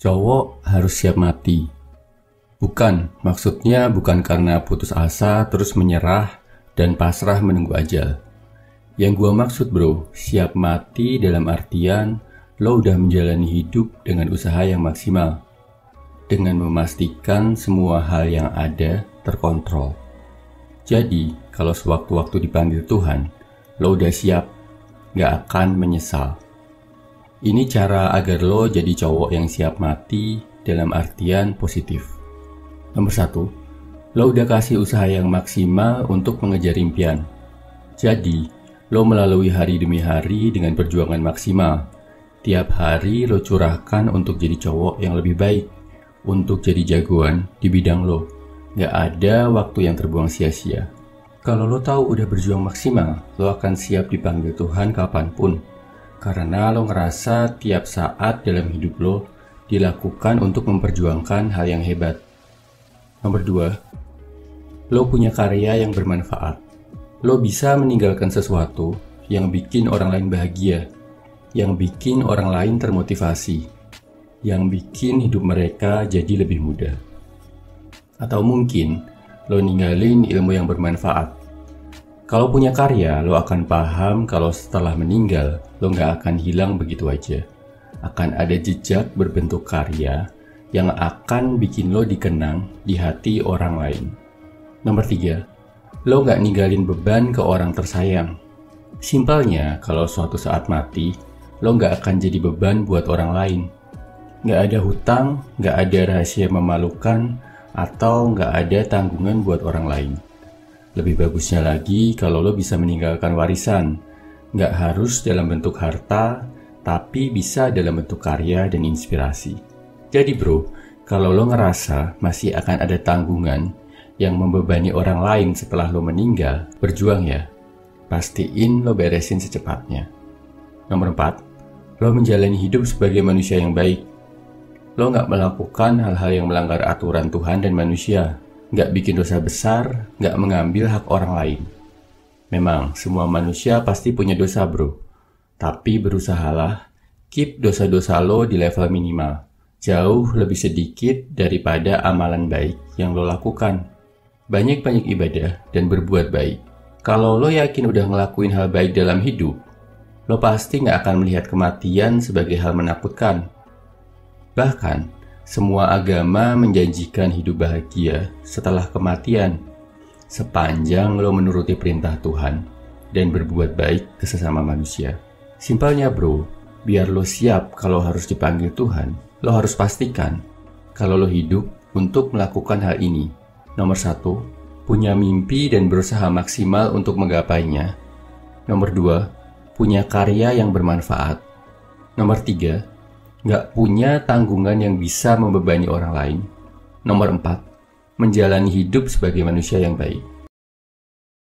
Cowok harus siap mati. Maksudnya bukan karena putus asa terus menyerah dan pasrah menunggu ajal. Yang gua maksud siap mati dalam artian lo udah menjalani hidup dengan usaha yang maksimal, dengan memastikan semua hal yang ada terkontrol. Jadi, kalau sewaktu-waktu dipanggil Tuhan, lo udah siap, gak akan menyesal. Ini cara agar lo jadi cowok yang siap mati dalam artian positif. Nomor 1, lo udah kasih usaha yang maksimal untuk mengejar impian. Jadi, lo melalui hari demi hari dengan perjuangan maksimal. Tiap hari lo curahkan untuk jadi cowok yang lebih baik, untuk jadi jagoan di bidang lo. Gak ada waktu yang terbuang sia-sia. Kalau lo tahu udah berjuang maksimal, lo akan siap dipanggil Tuhan kapanpun. Karena lo ngerasa tiap saat dalam hidup lo dilakukan untuk memperjuangkan hal yang hebat. Nomor 2, lo punya karya yang bermanfaat. Lo bisa meninggalkan sesuatu yang bikin orang lain bahagia, yang bikin orang lain termotivasi, yang bikin hidup mereka jadi lebih mudah. Atau mungkin lo ninggalin ilmu yang bermanfaat. Kalau punya karya, lo akan paham kalau setelah meninggal, lo gak akan hilang begitu aja. Akan ada jejak berbentuk karya yang akan bikin lo dikenang di hati orang lain. Nomor 3, lo gak ninggalin beban ke orang tersayang. Simpelnya, kalau suatu saat mati, lo gak akan jadi beban buat orang lain. Gak ada hutang, gak ada rahasia memalukan, atau gak ada tanggungan buat orang lain. Lebih bagusnya lagi kalau lo bisa meninggalkan warisan. Gak harus dalam bentuk harta, tapi bisa dalam bentuk karya dan inspirasi. Jadi kalau lo ngerasa masih akan ada tanggungan yang membebani orang lain setelah lo meninggal, berjuang ya. Pastiin lo beresin secepatnya. Nomor 4, lo menjalani hidup sebagai manusia yang baik. Lo gak melakukan hal-hal yang melanggar aturan Tuhan dan manusia, gak bikin dosa besar, gak mengambil hak orang lain. Memang semua manusia pasti punya dosa tapi berusahalah keep dosa-dosa lo di level minimal, jauh lebih sedikit daripada amalan baik yang lo lakukan. Banyak-banyak ibadah dan berbuat baik. Kalau lo yakin udah ngelakuin hal baik dalam hidup, lo pasti gak akan melihat kematian sebagai hal menakutkan. Bahkan, semua agama menjanjikan hidup bahagia setelah kematian, sepanjang lo menuruti perintah Tuhan dan berbuat baik ke sesama manusia. Simpelnya biar lo siap kalau harus dipanggil Tuhan, lo harus pastikan kalau lo hidup untuk melakukan hal ini. Nomor 1, punya mimpi dan berusaha maksimal untuk menggapainya. Nomor 2, punya karya yang bermanfaat. Nomor 3, gak punya tanggungan yang bisa membebani orang lain. Nomor 4, menjalani hidup sebagai manusia yang baik.